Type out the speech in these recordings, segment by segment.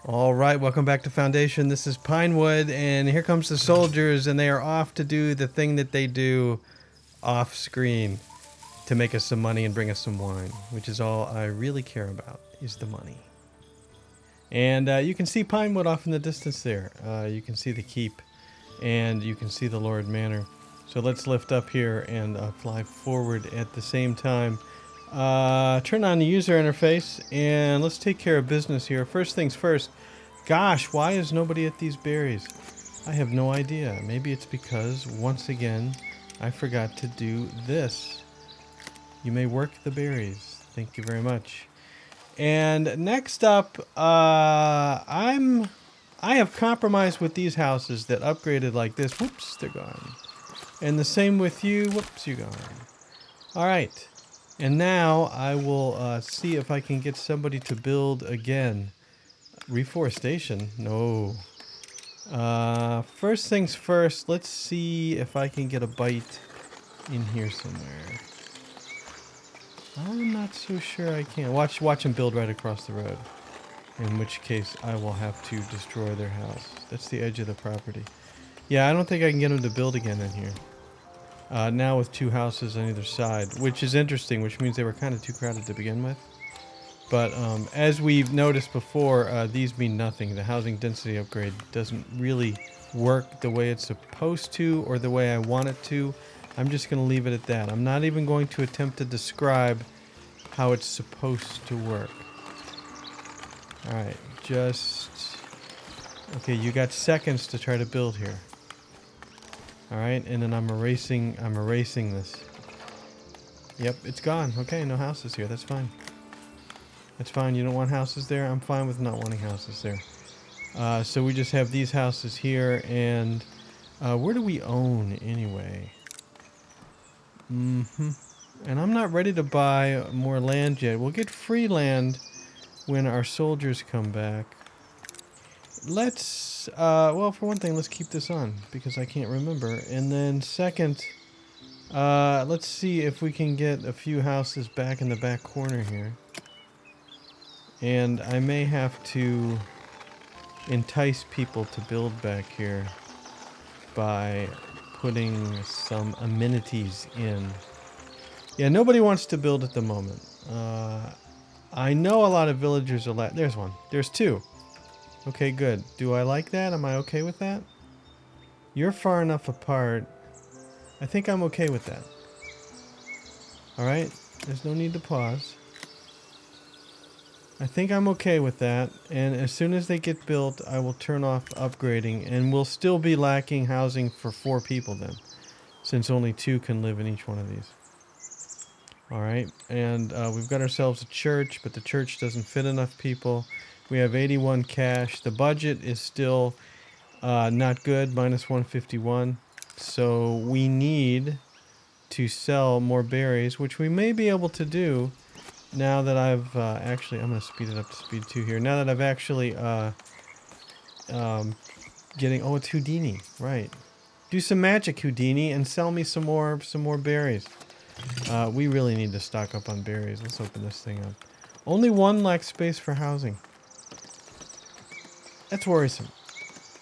All right, welcome back to Foundation. This is Pinewood, and here comes the soldiers, and they are off to do the thing that they do off screen to make us some money and bring us some wine, which is all I really care about, is the money. And you can see Pinewood off in the distance there. You can see the keep, and you can see the Lord Manor. So let's lift up here and fly forward at the same time. Turn on the user interface, and let's take care of business here. First things first. Gosh, why is nobody at these berries? I have no idea. Maybe it's because, once again, I forgot to do this. You may work the berries. Thank you very much. And next up, I have compromised with these houses that upgraded like this. Whoops, they're gone. And the same with you. Whoops, you're gone. All right. And now I will see if I can get somebody to build again. Reforestation? No. First things first, let's see if I can get a bite in here somewhere. I'm not so sure I can. Watch them build right across the road. In which case, I will have to destroy their house. That's the edge of the property. Yeah, I don't think I can get them to build again in here. Now with two houses on either side, which is interesting, which means they were kind of too crowded to begin with. But as we've noticed before, these mean nothing. The housing density upgrade doesn't really work the way it's supposed to or the way I want it to. I'm just going to leave it at that. I'm not even going to attempt to describe how it's supposed to work. Alright, just... Okay, you got seconds to try to build here. Alright, and then I'm erasing this. Yep, it's gone. Okay, no houses here. That's fine. That's fine. You don't want houses there? I'm fine with not wanting houses there. So we just have these houses here, and where do we own anyway? And I'm not ready to buy more land yet. We'll get free land when our soldiers come back. Let's, well, for one thing, let's keep this on, because I can't remember. And then second, let's see if we can get a few houses back in the back corner here. And I may have to entice people to build back here by putting some amenities in. Yeah, nobody wants to build at the moment. I know a lot of villagers are there's one. There's two. Okay, good. Do I like that? Am I okay with that? You're far enough apart. I think I'm okay with that. Alright, there's no need to pause. I think I'm okay with that, and as soon as they get built, I will turn off upgrading, and we'll still be lacking housing for 4 people then, since only 2 can live in each one of these. Alright, and we've got ourselves a church, but the church doesn't fit enough people. We have 81 cash. The budget is still not good, minus 151. So we need to sell more berries, which we may be able to do now that I've actually... I'm going to speed it up to speed 2 here. Now that I've actually getting... Oh, it's Houdini. Right. Do some magic, Houdini, and sell me some more berries. We really need to stock up on berries. Let's open this thing up. Only 1 lacks space for housing. That's worrisome.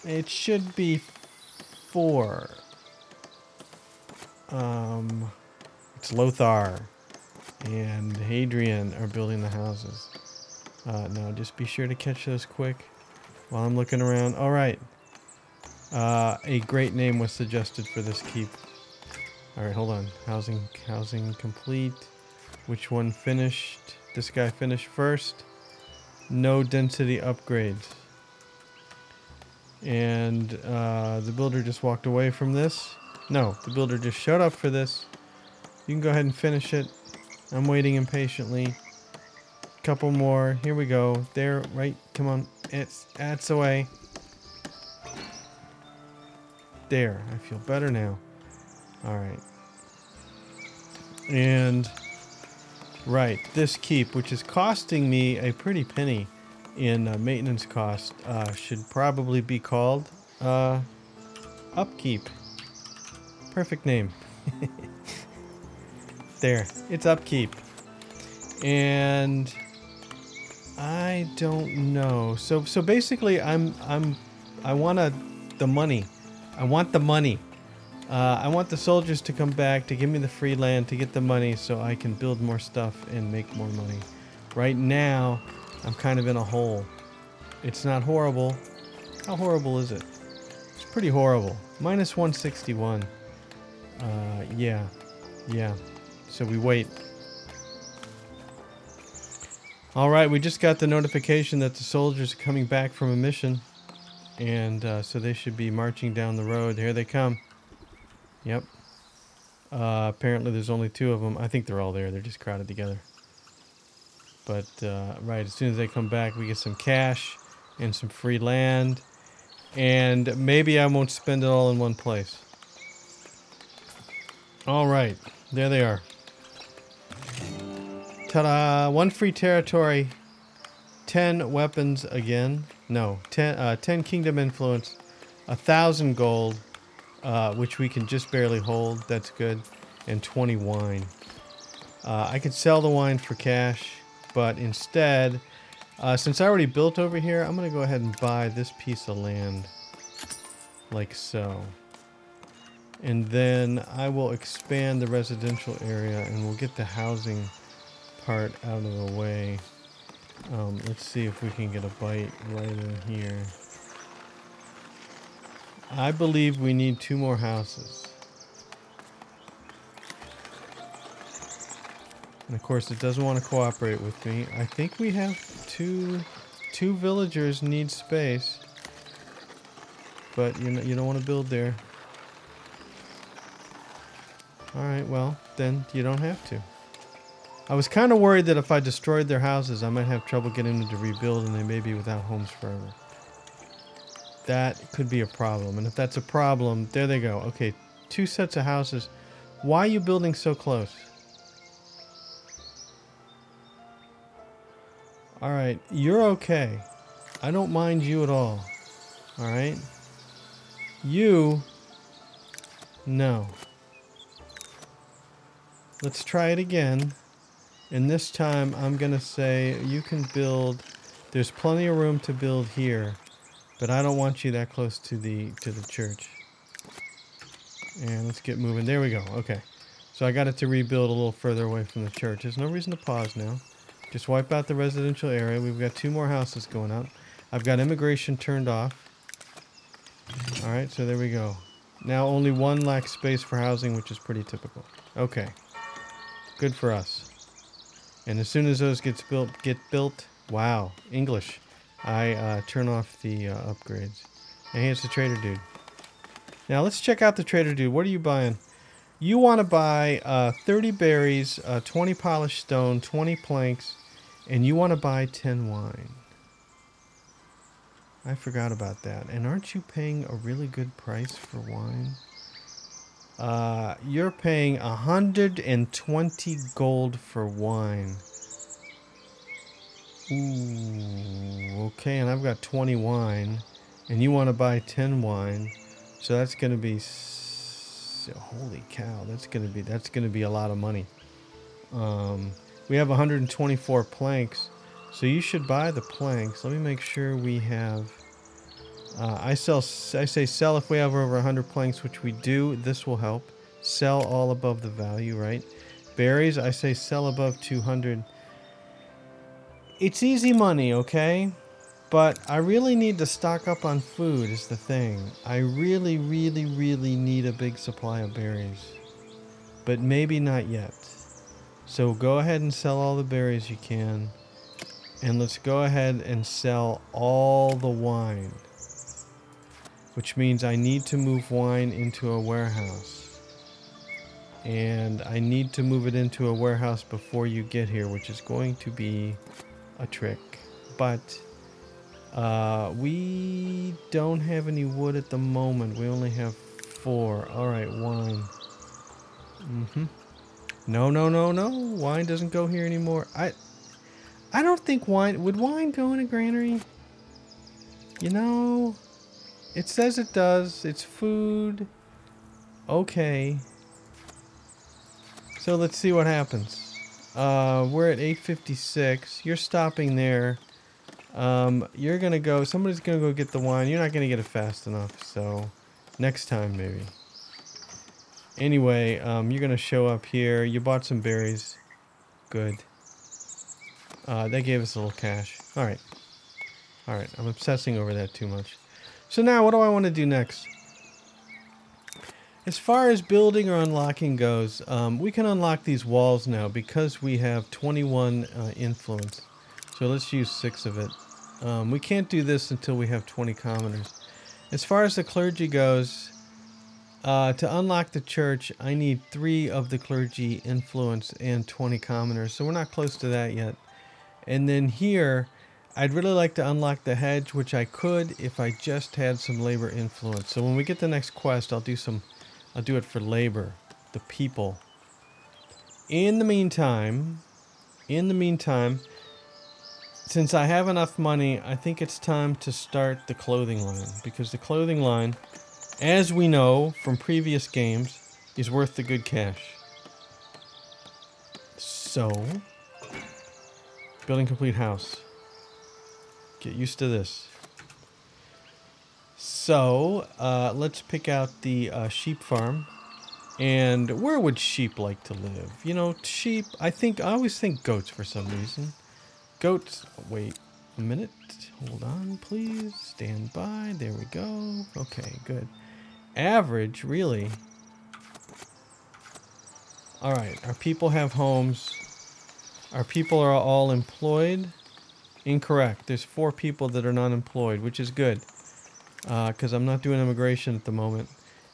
It should be 4. It's Lothar and Hadrian are building the houses. No, just be sure to catch those quick while I'm looking around. All right. A great name was suggested for this keep. All right, hold on. Housing complete. Which one finished? This guy finished first. No density upgrades. And the builder just walked away from this. No, the builder just showed up for this. You can go ahead and finish it. I'm waiting impatiently. Couple more. Here we go. There, right. Come on. That's away. There. I feel better now. All right. And right, this keep, which is costing me a pretty penny in maintenance cost, should probably be called Upkeep. Perfect name. There, it's Upkeep. And I don't know. So basically, I want the money. I want the money. I want the soldiers to come back to give me the free land to get the money so I can build more stuff and make more money. Right now, I'm kind of in a hole. It's not horrible. How horrible is it? It's pretty horrible. Minus 161. Yeah. Yeah. So we wait. Alright, we just got the notification that the soldiers are coming back from a mission. And so they should be marching down the road. Here they come. Yep. Apparently there's only 2 of them. I think they're all there. They're just crowded together. But, right, as soon as they come back, we get some cash and some free land. And maybe I won't spend it all in one place. Alright, there they are. Ta-da! 1 free territory. 10 weapons again. No, 10 kingdom influence. 1,000 gold. Which we can just barely hold. That's good. And 20 wine. I could sell the wine for cash, but instead, since I already built over here, I'm going to go ahead and buy this piece of land. Like so. And then I will expand the residential area and we'll get the housing part out of the way. Let's see if we can get a bite right in here. I believe we need 2 more houses. And of course it doesn't want to cooperate with me. I think we have two villagers need space. But you don't want to build there. Alright, well, then you don't have to. I was kind of worried that if I destroyed their houses, I might have trouble getting them to rebuild and they may be without homes forever. That could be a problem. And if that's a problem, there they go. Okay, 2 sets of houses. Why are you building so close? Alright, you're okay. I don't mind you at all. Alright? You... No. Let's try it again. And this time I'm going to say you can build... There's plenty of room to build here. But I don't want you that close to the church. And let's get moving. There we go. Okay. So I got it to rebuild a little further away from the church. There's no reason to pause now. Just wipe out the residential area. We've got 2 more houses going up. I've got immigration turned off. Alright, so there we go. Now only 1 lacks space for housing, which is pretty typical. Okay. Good for us. And as soon as those get built, wow, English. I turn off the upgrades. And here's the trader dude. Now let's check out the trader dude. What are you buying? You want to buy 30 berries, 20 polished stone, 20 planks, and you want to buy 10 wine. I forgot about that. And aren't you paying a really good price for wine? You're paying 120 gold for wine. Ooh, okay, and I've got 20 wine, and you want to buy 10 wine, so that's going to be, holy cow, that's going to be a lot of money. We have 124 planks, so you should buy the planks. Let me make sure we have, I say sell if we have over 100 planks, which we do. This will help. Sell all above the value, right? Berries, I say sell above 200. It's easy money, okay? But I really need to stock up on food is the thing. I really, really, really need a big supply of berries. But maybe not yet. So go ahead and sell all the berries you can. And let's go ahead and sell all the wine. Which means I need to move wine into a warehouse. And I need to move it into a warehouse before you get here, which is going to be a trick. But we don't have any wood at the moment. We only have 4. Alright, wine. No. Wine doesn't go here anymore. I don't think wine... Would wine go in a granary? You know... It says it does. It's food. Okay. So let's see what happens. We're at 856. You're stopping there. You're gonna go. Somebody's gonna go get the wine. You're not gonna get it fast enough. So, next time maybe. Anyway, you're gonna show up here. You bought some berries. Good. That gave us a little cash. All right. All right. I'm obsessing over that too much. So now, what do I want to do next? As far as building or unlocking goes, we can unlock these walls now because we have 21 influence. So let's use 6 of it. We can't do this until we have 20 commoners. As far as the clergy goes, to unlock the church, I need 3 of the clergy influence and 20 commoners. So we're not close to that yet. And then here, I'd really like to unlock the hedge, which I could if I just had some labor influence. So when we get the next quest, I'll do it for labor, the people. In the meantime, since I have enough money, I think it's time to start the clothing line, because the clothing line, as we know from previous games, is worth the good cash. So, building complete house. Get used to this. So, let's pick out the sheep farm. And where would sheep like to live? You know, sheep, I always think goats for some reason. Goats, wait a minute. Hold on, please. Stand by. There we go. Okay, good. Average, really. All right, our people have homes. Our people are all employed. Incorrect. There's 4 people that are not employed, which is good. Because I'm not doing immigration at the moment.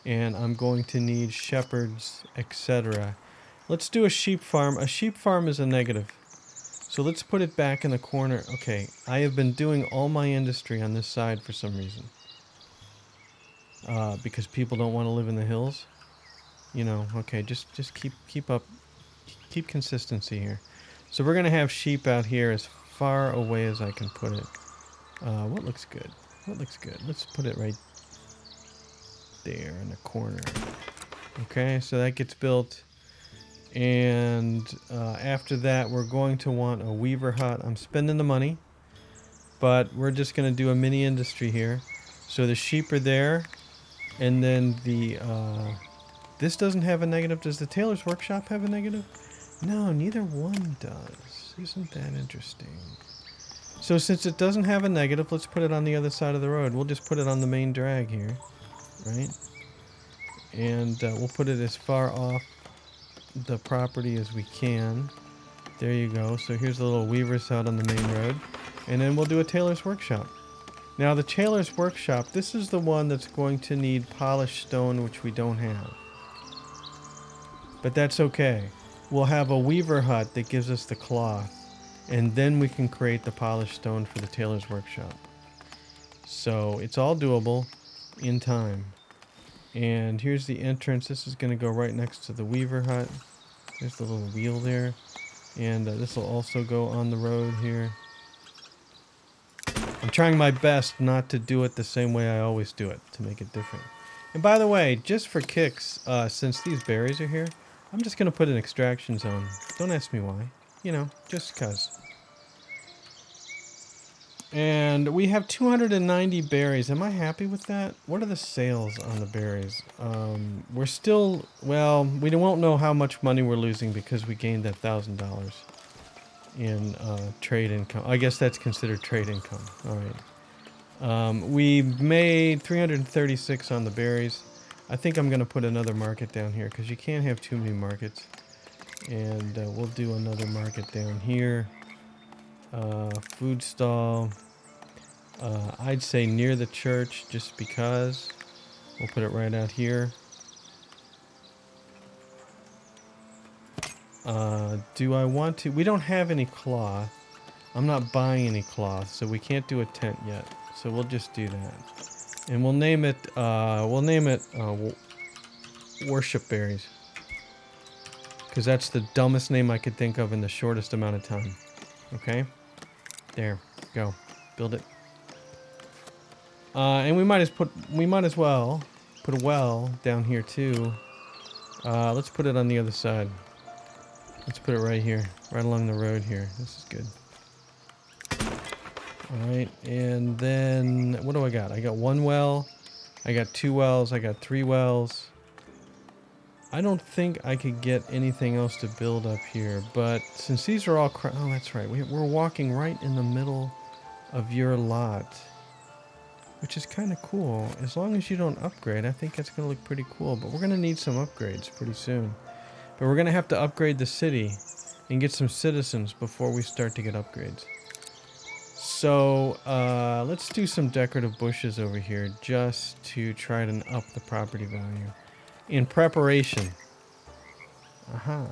And I'm going to need shepherds, etc. Let's do a sheep farm. A sheep farm is a negative. So let's put it back in the corner. Okay, I have been doing all my industry on this side for some reason. Because people don't want to live in the hills. You know, okay, just keep up, keep consistency here. So we're going to have sheep out here as far away as I can put it. What looks good? What looks good? Let's put it right there in the corner. Okay, so that gets built. And after that, we're going to want a weaver hut. I'm spending the money, but we're just going to do a mini industry here. So the sheep are there. And then the... this doesn't have a negative. Does the tailor's workshop have a negative? No, neither one does. Isn't that interesting? So since it doesn't have a negative, let's put it on the other side of the road. We'll just put it on the main drag here. Right? And we'll put it as far off the property as we can. There you go. So here's the little weaver's hut on the main road. And then we'll do a tailor's workshop. Now the tailor's workshop, this is the one that's going to need polished stone, which we don't have. But that's okay. We'll have a weaver hut that gives us the cloth. And then we can create the polished stone for the tailor's workshop. So it's all doable in time. And here's the entrance. This is going to go right next to the weaver hut. There's the little wheel there. And this will also go on the road here. I'm trying my best not to do it the same way I always do it, to make it different. And by the way, just for kicks, since these berries are here, I'm just going to put an extraction zone. Don't ask me why. You know, just cause. And we have 290 berries. Am I happy with that? What are the sales on the berries? We're still... Well, we won't know how much money we're losing because we gained that $1,000 in trade income. I guess that's considered trade income. All right. We made 336 on the berries. I think I'm going to put another market down here because you can't have too many markets. And we'll do another market down here. Food stall. I'd say near the church just because. We'll put it right out here. Do I want to? We don't have any cloth. I'm not buying any cloth, so we can't do a tent yet. So we'll just do that. And we'll name it, worship berries. Because that's the dumbest name I could think of in the shortest amount of time. Okay? There. Go. Build it. And we might as well put a well down here too. Let's put it on the other side. Let's put it right here. Right along the road here. This is good. All right, and then what do I got? I got 1 well. I got 2 wells. I got 3 wells. I don't think I could get anything else to build up here, but since these are all... oh, that's right. We're walking right in the middle of your lot, which is kind of cool. As long as you don't upgrade, I think it's going to look pretty cool, but we're going to need some upgrades pretty soon. But we're going to have to upgrade the city and get some citizens before we start to get upgrades. So let's do some decorative bushes over here just to try to up the property value. In preparation. Aha.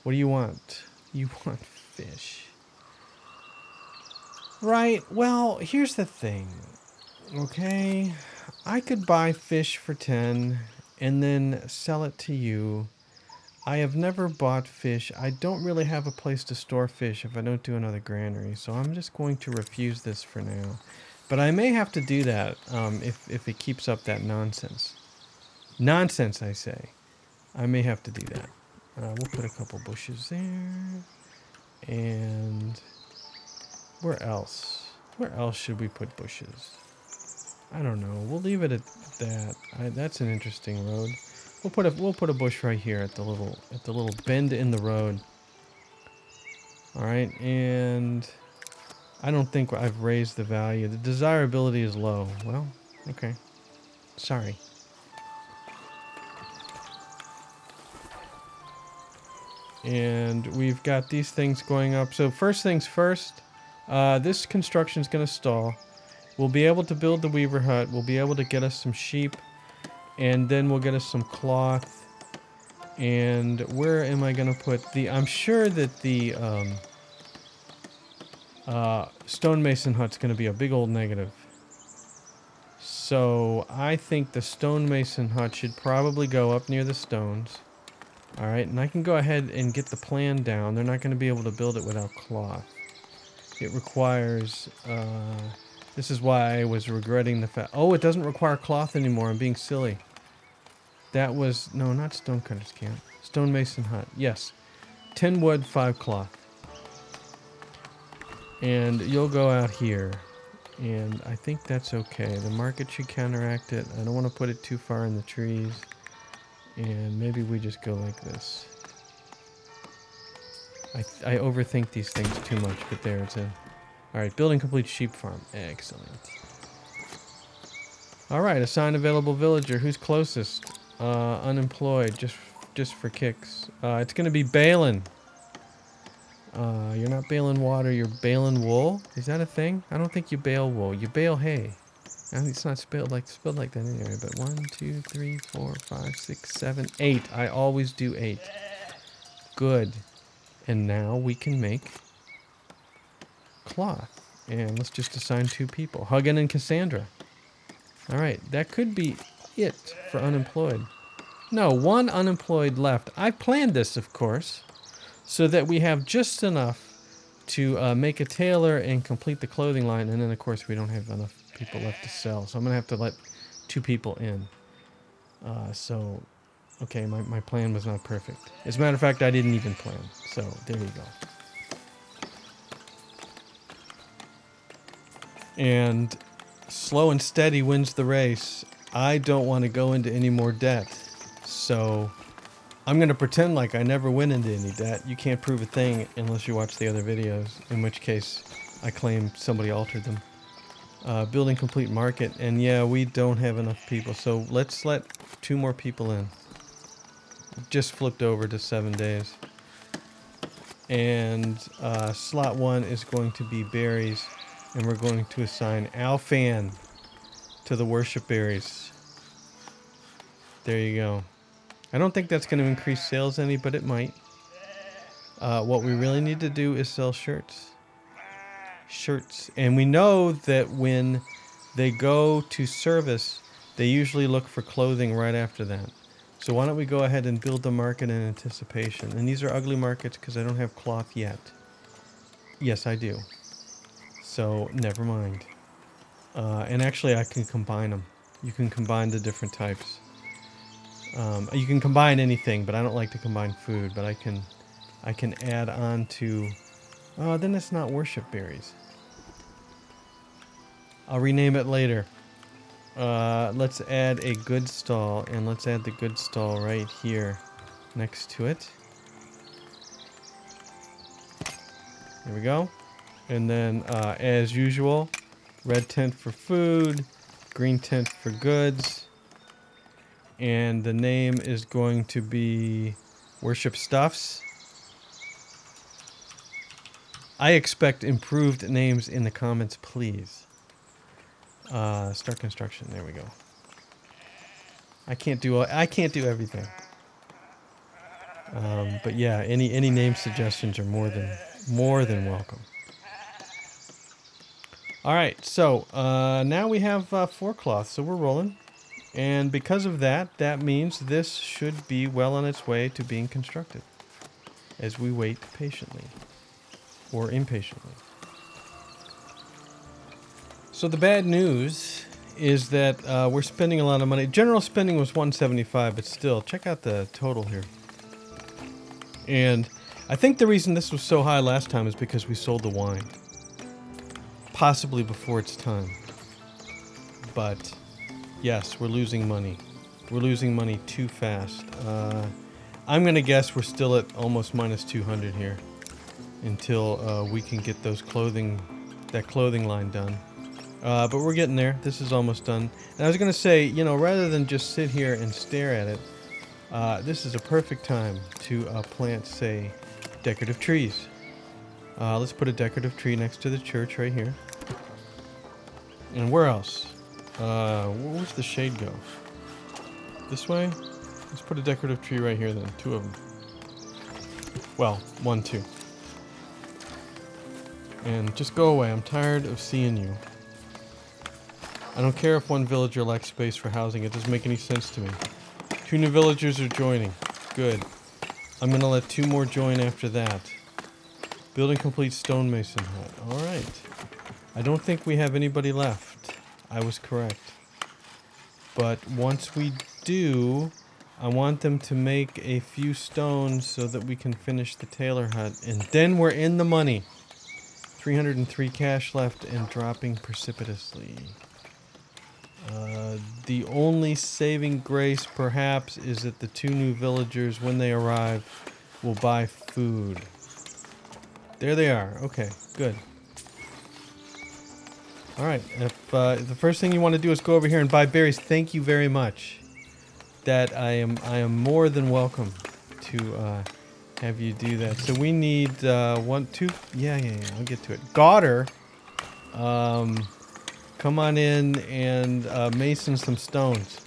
What do you want? You want fish. Right, well, here's the thing. Okay, I could buy fish for 10 and then sell it to you. I have never bought fish. I don't really have a place to store fish if I don't do another granary, so I'm just going to refuse this for now. But I may have to do that if it keeps up that nonsense. Nonsense, I say. I may have to do that. We'll put a couple bushes there. And where else? Where else should we put bushes? I don't know. We'll leave it at that. That's an interesting road. We'll put a bush right here at the little bend in the road. All right, and I don't think I've raised the value. The desirability is low. Well, okay. Sorry. And we've got these things going up. So first things first, this construction is going to stall. We'll be able to build the weaver hut. We'll be able to get us some sheep. And then we'll get us some cloth. And where am I going to put the... I'm sure that the stonemason hut's going to be a big old negative. So I think the stonemason hut should probably go up near the stones. Alright, and I can go ahead and get the plan down. They're not going to be able to build it without cloth. It requires... this is why I was regretting the fact... Oh, it doesn't require cloth anymore. I'm being silly. That was... No, not Stonecutter's Camp. Stonemason Hut. Yes. 10 wood, 5 cloth. And you'll go out here. And I think that's okay. The market should counteract it. I don't want to put it too far in the trees. And maybe we just go like this. I overthink these things too much, but there it's in. Alright, building complete sheep farm. Excellent. Alright, assign available villager. Who's closest? Unemployed, just for kicks. It's gonna be Balin. You're not baling water, you're baling wool? Is that a thing? I don't think you bale wool. You bale hay. I think it's not spelled like that anyway, but 1, 2, 3, 4, 5, 6, 7, 8. I always do 8. Good. And now we can make cloth. And let's just assign 2 people. Huggin and Cassandra. Alright, that could be it for unemployed. No, 1 unemployed left. I planned this, of course, so that we have just enough to make a tailor and complete the clothing line, and then, of course, we don't have enough people left to sell. So I'm going to have to let 2 people in. So, okay, my plan was not perfect. As a matter of fact, I didn't even plan. So, there you go. And slow and steady wins the race. I don't want to go into any more debt. So I'm going to pretend like I never went into any debt. You can't prove a thing unless you watch the other videos, in which case I claim somebody altered them. Building complete market. And yeah, we don't have enough people. So let's let 2 more people in. Just flipped over to 7 days. And slot 1 is going to be berries. And we're going to assign Alfan to the worship berries. There you go. I don't think that's going to increase sales any, but it might. What we really need to do is sell shirts. Shirts. And we know that when they go to service, they usually look for clothing right after that. So why don't we go ahead and build the market in anticipation. And these are ugly markets because I don't have cloth yet. Yes, I do. So never mind. And actually I can combine them. You can combine the different types. You can combine anything, but I don't like to combine food. But I can add on to... Oh, then it's not worship berries. I'll rename it later. Let's add a goods stall, and let's add the goods stall right here next to it. There we go. And then, as usual, red tent for food, green tent for goods, and the name is going to be Worship Stuffs. I expect improved names in the comments, please. Start construction. There we go. I can't do everything. But yeah, any name suggestions are more than welcome. All right, so now we have 4 cloth, so we're rolling, and because of that, that means this should be well on its way to being constructed, as we wait patiently, or impatiently. So the bad news is that we're spending a lot of money. General spending was $175, but still, check out the total here. And I think the reason this was so high last time is because we sold the wine. Possibly before its time. But yes, we're losing money. We're losing money too fast. I'm going to guess we're still at almost minus 200 here until we can get that clothing line done. But we're getting there. This is almost done. And I was going to say, you know, rather than just sit here and stare at it, this is a perfect time to plant, say, decorative trees. Let's put a decorative tree next to the church right here. And where else? Where's the shade go? This way? Let's put a decorative tree right here then. 2 of them. Well, 1, 2. And just go away. I'm tired of seeing you. I don't care if one villager lacks space for housing. It doesn't make any sense to me. 2 new villagers are joining. Good. I'm going to let 2 more join after that. Building complete stonemason hut. Alright. I don't think we have anybody left. I was correct. But once we do, I want them to make a few stones so that we can finish the tailor hut. And then we're in the money. 303 cash left and dropping precipitously. The only saving grace, perhaps, is that the 2 new villagers, when they arrive, will buy food. There they are. Okay, good. All right. If the first thing you want to do is go over here and buy berries, thank you very much. That I am more than welcome to have you do that. So we need 1, 2. Yeah. I'll get to it. Gauder, come on in and mason some stones.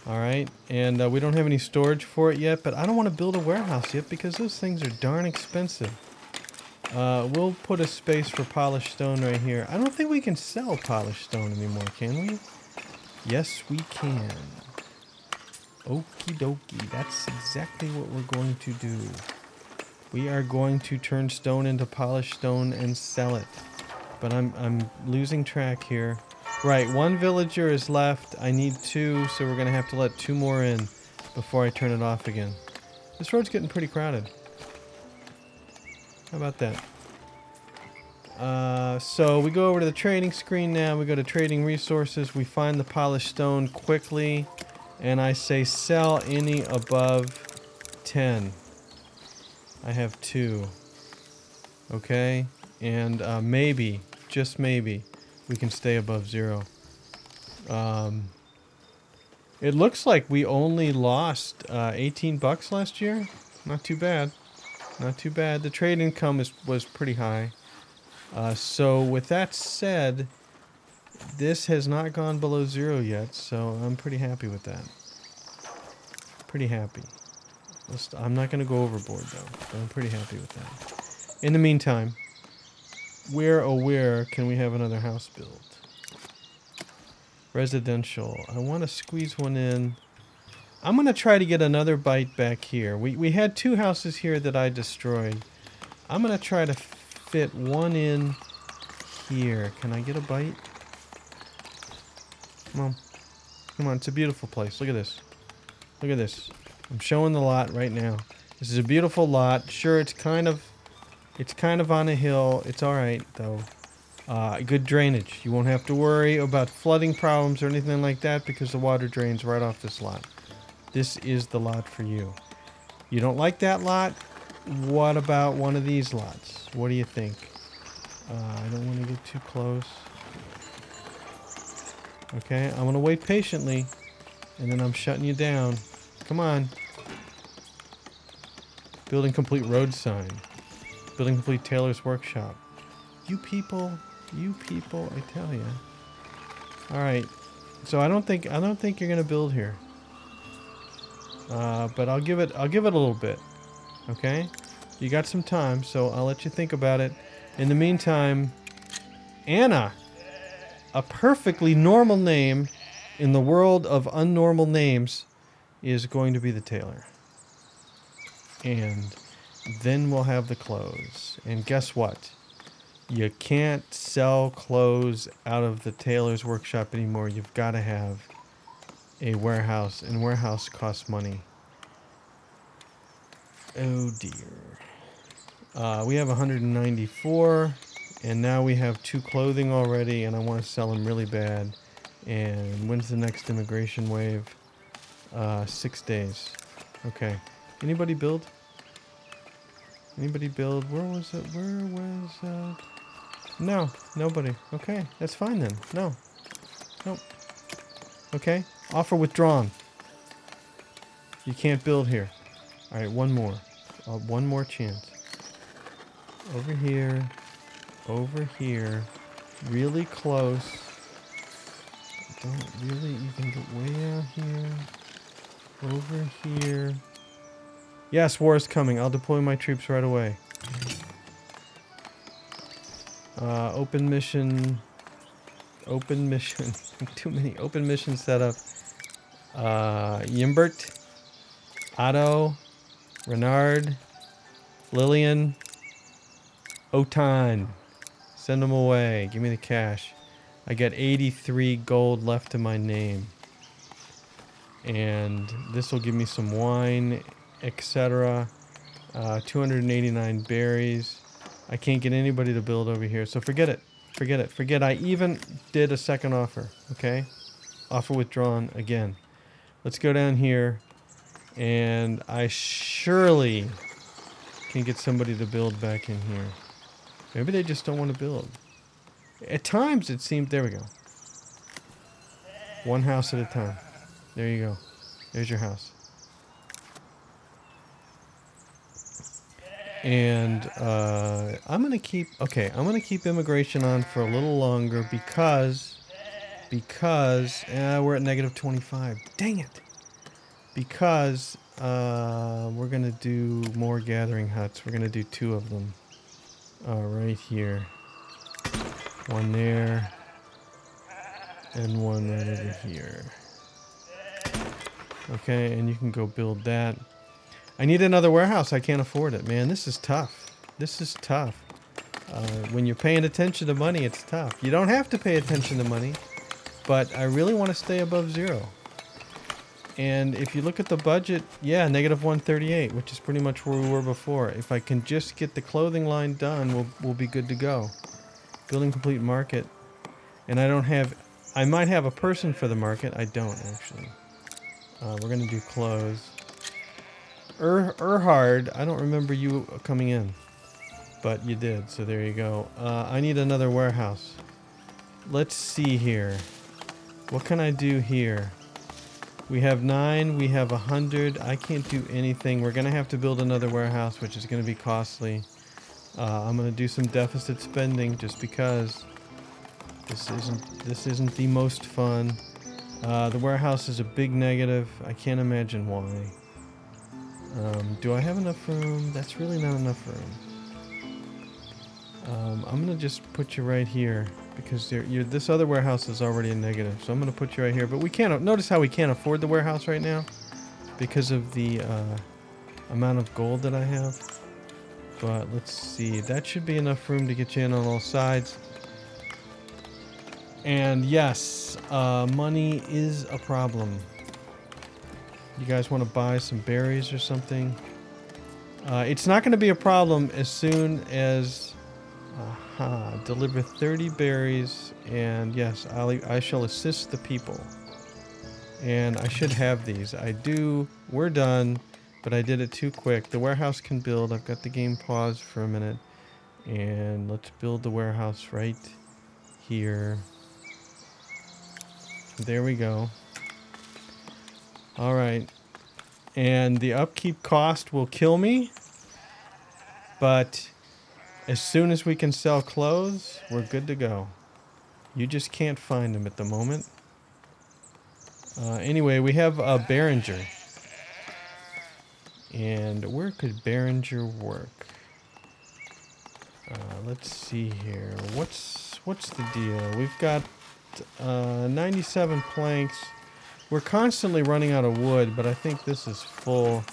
All right, and we don't have any storage for it yet, but I don't want to build a warehouse yet because those things are darn expensive. We'll put a space for polished stone right here. I don't think we can sell polished stone anymore, can we? Yes, we can. Okie dokie, that's exactly what we're going to do. We are going to turn stone into polished stone and sell it. But I'm losing track here. Right, 1 villager is left. I need 2, so we're going to have to let 2 more in before I turn it off again. This road's getting pretty crowded. How about that? So we go over to the trading screen now. We go to trading resources. We find the polished stone quickly. And I say sell any above 10. I have 2. Okay? And maybe, just maybe, we can stay above 0. It looks like we only lost $18 last year. Not too bad. Not too bad. The trade income was pretty high. So with that said, this has not gone below 0 yet, so I'm pretty happy with that. Pretty happy. I'm not going to go overboard though, but I'm pretty happy with that. In the meantime, where can we have another house built? Residential. I want to squeeze one in. I'm going to try to get another bite back here. We had 2 houses here that I destroyed. I'm going to try to fit one in here. Can I get a bite? Come on. Come on. It's a beautiful place. Look at this. Look at this. I'm showing the lot right now. This is a beautiful lot. Sure, it's kind of on a hill. It's all right, though. Good drainage. You won't have to worry about flooding problems or anything like that because the water drains right off this lot. This is the lot for you. You don't like that lot? What about one of these lots? What do you think? I don't want to get too close. Okay, I'm going to wait patiently, and then I'm shutting you down. Come on. Building complete road sign. Building complete tailor's workshop. You people, I tell you. All right. So I don't think you're gonna build here. But I'll give it a little bit. Okay. You got some time, so I'll let you think about it. In the meantime, Anna, a perfectly normal name in the world of unnormal names, is going to be the tailor. And then we'll have the clothes. And guess what? You can't sell clothes out of the tailor's workshop anymore. You've got to have a warehouse, and warehouse costs money. Oh dear. We have 194, and now we have 2 clothing already, and I want to sell them really bad. And when's the next immigration wave? 6 days. Okay. Anybody build? Anybody build? Where was it? No, nobody. Okay, that's fine then. No. Nope. Okay, offer withdrawn. You can't build here. All right, one more. One more chance. Over here. Over here. Really close. Don't really, you can get way out here. Over here. Yes, war is coming. I'll deploy my troops right away. Open mission. Open mission. Too many. Open mission setup. Yimbert. Otto. Renard. Lillian. Otan. Send them away. Give me the cash. I got 83 gold left to my name. And this will give me some wine, etc. 289 berries. I can't get anybody to build over here, so forget it. Forget it. Forget I even did a second offer, okay? Offer withdrawn again. Let's go down here, and I surely can get somebody to build back in here. Maybe they just don't want to build. At times it seemed... There we go. One house at a time. There you go. There's your house. And I'm gonna keep immigration on for a little longer because we're at negative 25. Dang it! Because we're gonna do more gathering huts. We're gonna do 2 of them. Right here. One there. And one right over here. Okay, and you can go build that. I need another warehouse. I can't afford it, man. This is tough. This is tough. When you're paying attention to money, it's tough. You don't have to pay attention to money, but I really want to stay above 0. And if you look at the budget, yeah, negative 138, which is pretty much where we were before. If I can just get the clothing line done, we'll be good to go. Building complete market. And I might have a person for the market. I don't, actually. We're going to do clothes. Erhard, I don't remember you coming in, but you did, so there you go. I need another warehouse. Let's see here. What can I do here? We have 9, we have 100. I can't do anything. We're going to have to build another warehouse, which is going to be costly. I'm going to do some deficit spending just because this isn't the most fun. The warehouse is a big negative. I can't imagine why. Do I have enough room? That's really not enough room. I'm going to just put you right here because this other warehouse is already a negative. So I'm going to put you right here. But we can't... Notice how we can't afford the warehouse right now because of the amount of gold that I have. But let's see. That should be enough room to get you in on all sides. And yes, money is a problem. You guys want to buy some berries or something? It's not going to be a problem as soon as Aha. Deliver 30 berries, and yes, I shall assist the people. And I should have these. I do. We're done, but I did it too quick. The warehouse can build. I've got the game paused for a minute. And let's build the warehouse right here. There we go. All right. And the upkeep cost will kill me. But as soon as we can sell clothes, we're good to go. You just can't find them at the moment. Anyway, we have a Behringer. And where could Behringer work? Let's see here. What's the deal? We've got 97 planks. We're constantly running out of wood, but I think this is full.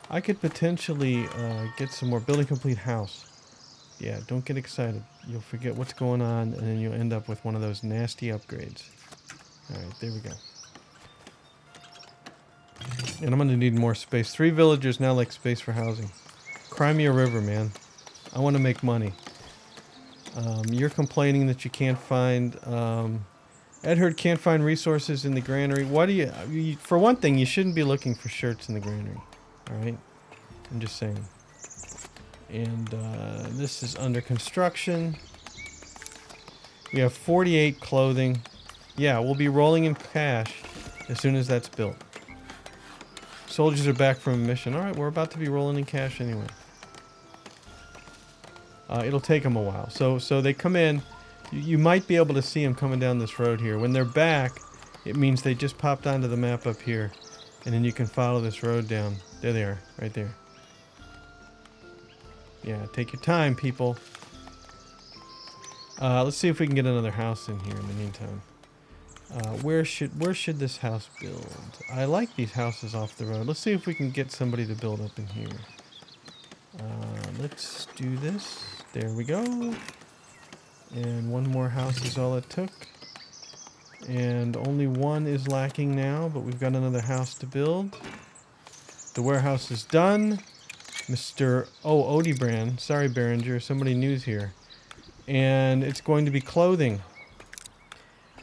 I could potentially get some more. Building complete house. Yeah, don't get excited. You'll forget what's going on, and then you'll end up with one of those nasty upgrades. Alright, there we go. And I'm going to need more space. 3 villagers now like space for housing. Cry me a river, man. I want to make money. You're complaining that you can't find... Edhard can't find resources in the granary. Why do you... For one thing, you shouldn't be looking for shirts in the granary. Alright? I'm just saying. And this is under construction. We have 48 clothing. Yeah, we'll be rolling in cash as soon as that's built. Soldiers are back from a mission. Alright, we're about to be rolling in cash anyway. It'll take them a while. So they come in. You might be able to see them coming down this road here. When they're back, it means they just popped onto the map up here. And then you can follow this road down. There they are, right there. Yeah, take your time, people. Let's see if we can get another house in here in the meantime. Where should this house build? I like these houses off the road. Let's see if we can get somebody to build up in here. Let's do this. There we go. And one more house is all it took. And only one is lacking now, but we've got another house to build. The warehouse is done. Mr. Odebrand. Sorry, Behringer. Somebody new's here. And it's going to be clothing.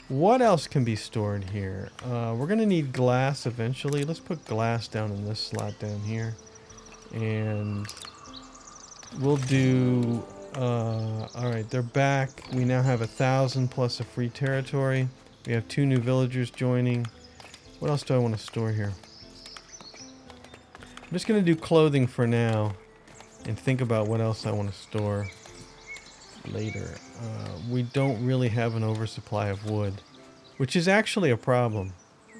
What else can be stored here? We're going to need glass eventually. Let's put glass down in this slot down here. And we'll do... Alright, they're back. We now have 1,000 plus a free territory. We have 2 new villagers joining. What else do I want to store here? I'm just going to do clothing for now. And think about what else I want to store later. We don't really have an oversupply of wood, which is actually a problem.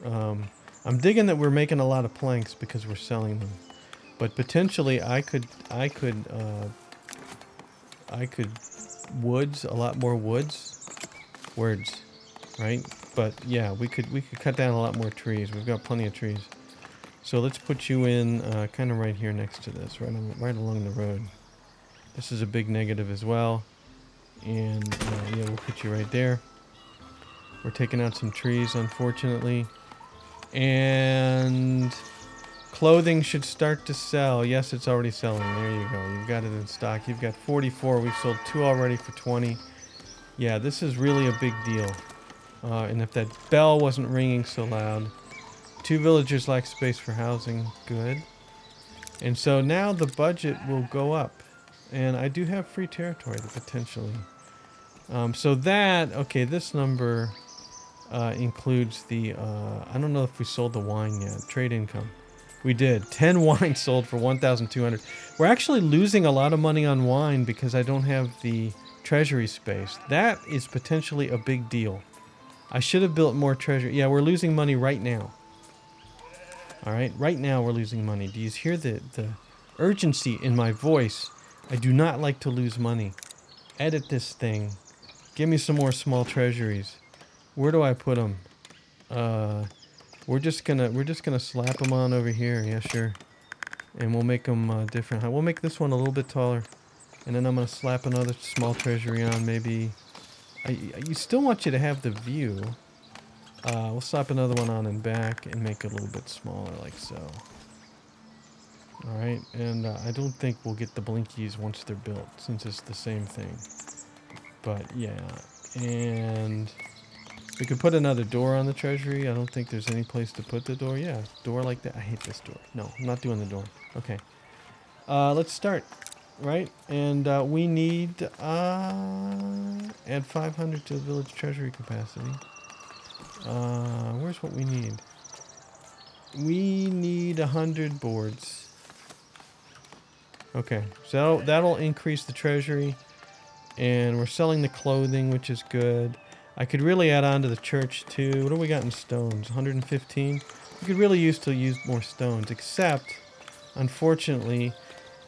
I'm digging that we're making a lot of planks because we're selling them, but potentially I could woods a lot more words, right? But yeah, we could cut down a lot more trees. We've got plenty of trees. So let's put you in kind of right here next to this, right along the road. This is a big negative as well. And yeah, we'll put you right there. We're taking out some trees, unfortunately. And clothing should start to sell. Yes, it's already selling. There you go. You've got it in stock. You've got 44. We've sold 2 already for 20. Yeah, this is really a big deal. And if that bell wasn't ringing so loud. 2 villagers lack space for housing. Good. And so now the budget will go up. And I do have free territory potentially. So that, okay, this number includes the, I don't know if we sold the wine yet. Trade income. We did. 10 wine sold for 1,200. We're actually losing a lot of money on wine because I don't have the treasury space. That is potentially a big deal. I should have built more treasury. Yeah, we're losing money right now. All right, right now we're losing money. Do you hear the urgency in my voice? I do not like to lose money. Edit this thing. Give me some more small treasuries. Where do I put them? We're just gonna slap them on over here. Yeah, sure. And we'll make them different. We'll make this one a little bit taller, and then I'm gonna slap another small treasury on. Maybe. I still want you to have the view. We'll slap another one on and back and make it a little bit smaller, like so. Alright, and I don't think we'll get the blinkies once they're built, since it's the same thing. But yeah, and we could put another door on the treasury. I don't think there's any place to put the door. Yeah, door like that. I hate this door. No, I'm not doing the door. Okay. Let's start, right? And we need add 500 to the village treasury capacity. Where's what we need? We need 100 boards. Okay, so that'll increase the treasury, and we're selling the clothing, which is good. I could really add on to the church too. What do we got in stones? 115. We could really use more stones, except unfortunately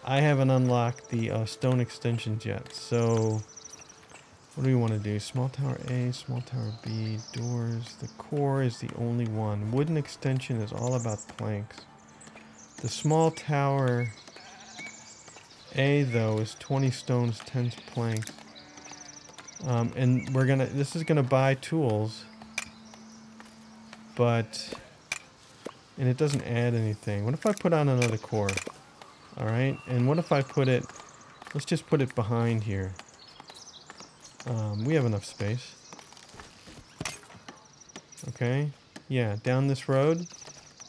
I haven't unlocked the stone extensions yet. So what do we want to do? Small tower A, small tower B, doors. The core is the only one. Wooden extension is all about planks. The small tower A though is 20 stones, 10 planks. And this is gonna buy tools, and it doesn't add anything. What if I put on another core? All right, and what if I let's just put it behind here. We have enough space. Okay, yeah, down this road.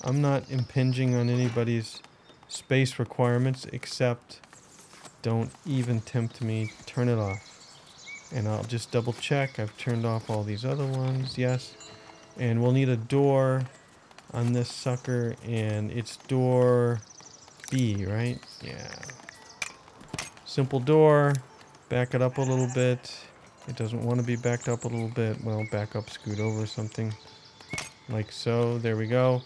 I'm not impinging on anybody's space requirements, except don't even tempt me, turn it off. And I'll just double check. I've turned off all these other ones. Yes. And we'll need a door on this sucker. And it's door B, right? Yeah. Simple door. Back it up a little bit. It doesn't want to be backed up a little bit. Well, back up, scoot over something. Like so. There we go.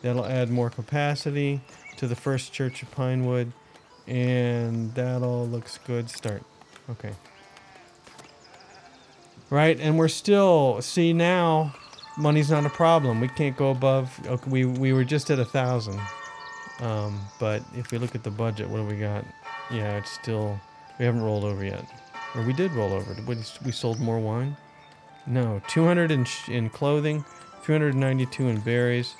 That'll add more capacity to the first church of Pinewood. And that all looks good. Start. Okay. Right, and we're still, see now, money's not a problem. We can't go above, okay, we were just at 1,000. But if we look at the budget, what do we got? Yeah, it's still, we haven't rolled over yet. Or we did roll over. We sold more wine? No, 200 in clothing, 392 in berries,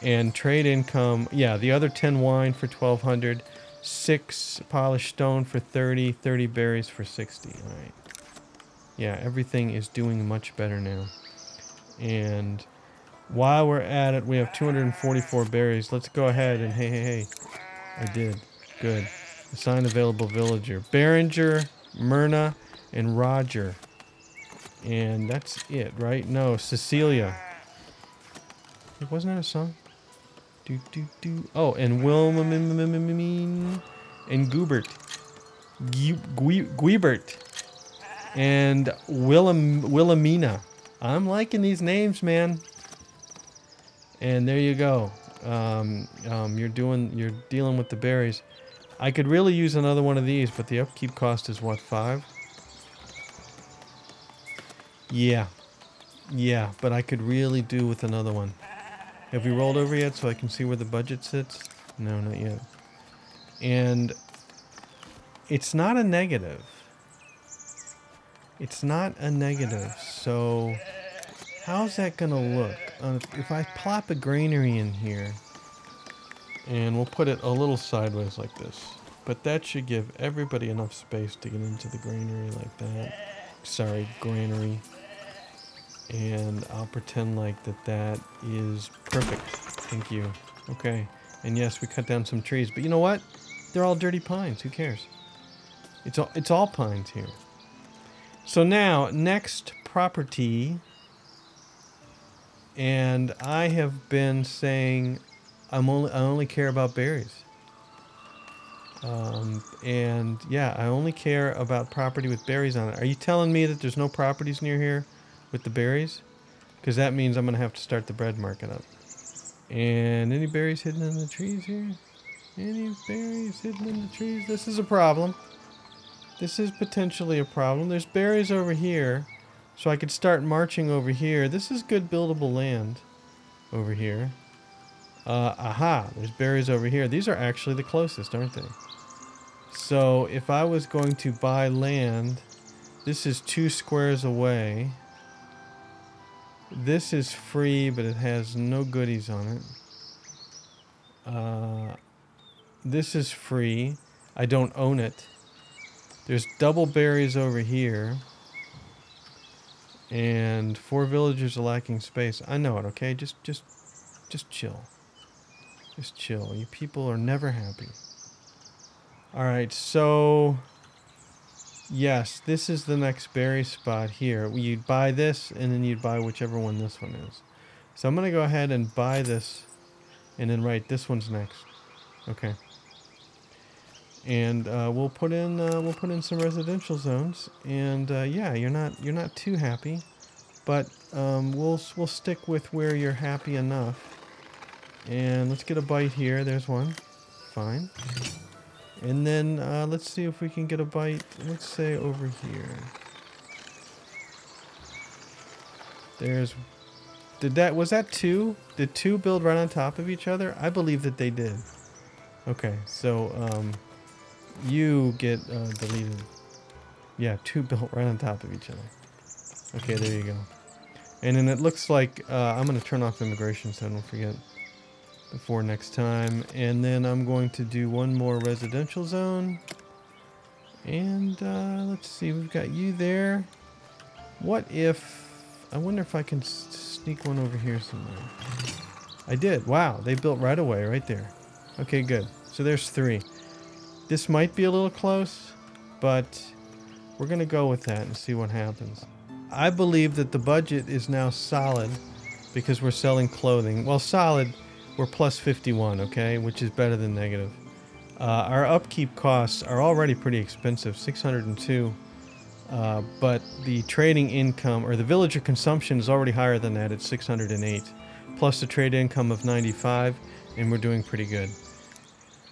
and trade income, yeah, the other 10 wine for 1,200, 6 polished stone for 30, 30 berries for 60, all right. Yeah, everything is doing much better now. And while we're at it, we have 244 berries. Let's go ahead and hey. I did. Good. Assign available villager. Berenger, Myrna, and Roger. And that's it, right? No, Cecilia. Wasn't that a song? Oh, and Wilhelmine and Gubert. Guibert. And Wilhelmina. I'm liking these names, man. And there you go. You're dealing with the berries. I could really use another one of these, but the upkeep cost is what, 5? Yeah, but I could really do with another one. Have we rolled over yet so I can see where the budget sits? No, not yet. And it's not a negative. It's not a negative, so how's that gonna look? If I plop a granary in here, and we'll put it a little sideways like this, but that should give everybody enough space to get into the granary like that. Sorry, granary. And I'll pretend like that is perfect. Thank you. Okay. And yes, we cut down some trees, but you know what? They're all dirty pines. Who cares? It's all pines here. So now, next property, and I have been saying I only care about berries. And yeah, I only care about property with berries on it. Are you telling me that there's no properties near here with the berries? Because that means I'm going to have to start the bread market up. And any berries hidden in the trees here? Any berries hidden in the trees? This is a problem. This is potentially a problem. There's berries over here, so I could start marching over here. This is good buildable land over here. Aha, there's berries over here. These are actually the closest, aren't they? So if I was going to buy land, this is 2 squares away. This is free, but it has no goodies on it. This is free. I don't own it. There's double berries over here. And 4 villagers are lacking space. I know it, okay? Just chill. Just chill. You people are never happy. Alright, so... Yes, this is the next berry spot here. You'd buy this, and then you'd buy whichever one this one is. So I'm going to go ahead and buy this, and then this one's next. Okay. And we'll put in some residential zones, and yeah, you're not too happy, but we'll stick with where you're happy enough. And let's get a bite here. There's one. Fine. And then let's see if we can get a bite. Let's say over here. Was that 2? Did 2 build right on top of each other? I believe that they did. Okay, so you get deleted. Yeah, 2 built right on top of each other. Okay, there you go. And then it looks like I'm going to turn off immigration so I don't forget before next time. And then I'm going to do one more residential zone. And let's see, we've got you there. What if... I wonder if I can sneak one over here somewhere. I did. Wow, they built right away, right there. Okay, good. So there's 3. This might be a little close, but we're going to go with that and see what happens. I believe that the budget is now solid because we're selling clothing. Well, solid, we're plus 51, okay, which is better than negative. Our upkeep costs are already pretty expensive, 602. But the trading income, or the villager consumption, is already higher than that at 608. Plus the trade income of 95, and we're doing pretty good.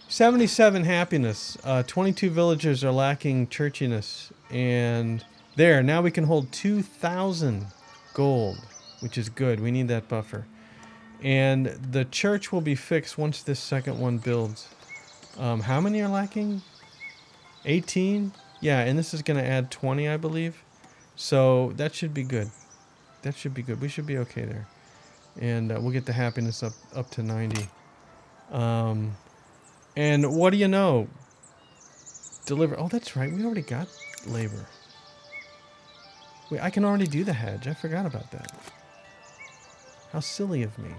77 happiness. 22 villagers are lacking churchiness. And there, now we can hold 2,000 gold, which is good. We need that buffer. And the church will be fixed once this second one builds. How many are lacking? 18? Yeah, and this is going to add 20, I believe. So that should be good. That should be good. We should be okay there. And we'll get the happiness up to 90. And what do you know? Deliver. Oh, that's right. We already got labor. Wait, I can already do the hedge. I forgot about that. How silly of me.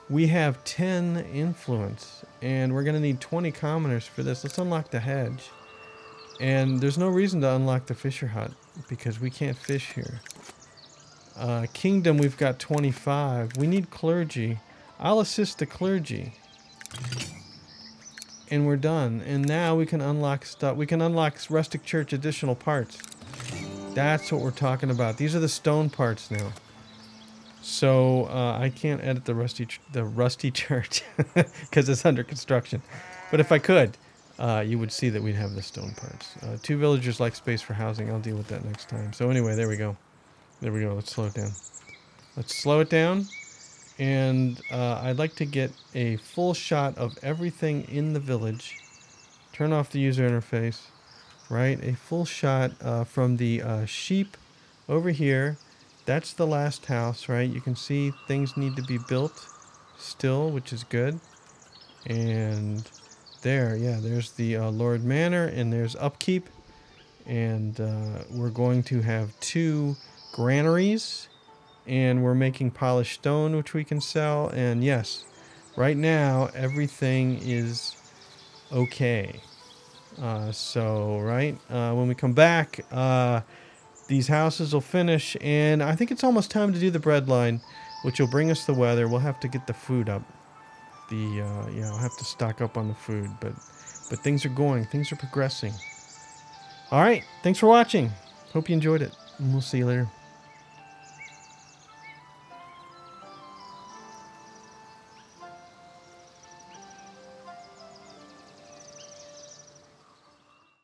We have 10 influence, and we're going to need 20 commoners for this. Let's unlock the hedge. And there's no reason to unlock the fisher hut, because we can't fish here. Kingdom, we've got 25. We need clergy. I'll assist the clergy. And we're done. And now we can unlock stuff. We can unlock rustic church additional parts. That's what we're talking about. These are the stone parts now. So I can't edit the rusty church because it's under construction. But if I could, you would see that we'd have the stone parts. 2 villagers like space for housing. I'll deal with that next time. So anyway, there we go. There we go. Let's slow it down. Let's slow it down. And I'd like to get a full shot of everything in the village. Turn off the user interface. Right? A full shot from the sheep over here. That's the last house, right? You can see things need to be built still, which is good. And there, yeah, there's the Lord Manor, and there's upkeep. And we're going to have 2 granaries. And we're making polished stone, which we can sell. And yes, right now, everything is okay. So, right, when we come back... these houses will finish, and I think it's almost time to do the bread line, which will bring us the weather. We'll have to get the food up. Yeah, I'll have to stock up on the food, but things are going. Things are progressing. All right, thanks for watching. Hope you enjoyed it, and we'll see you later.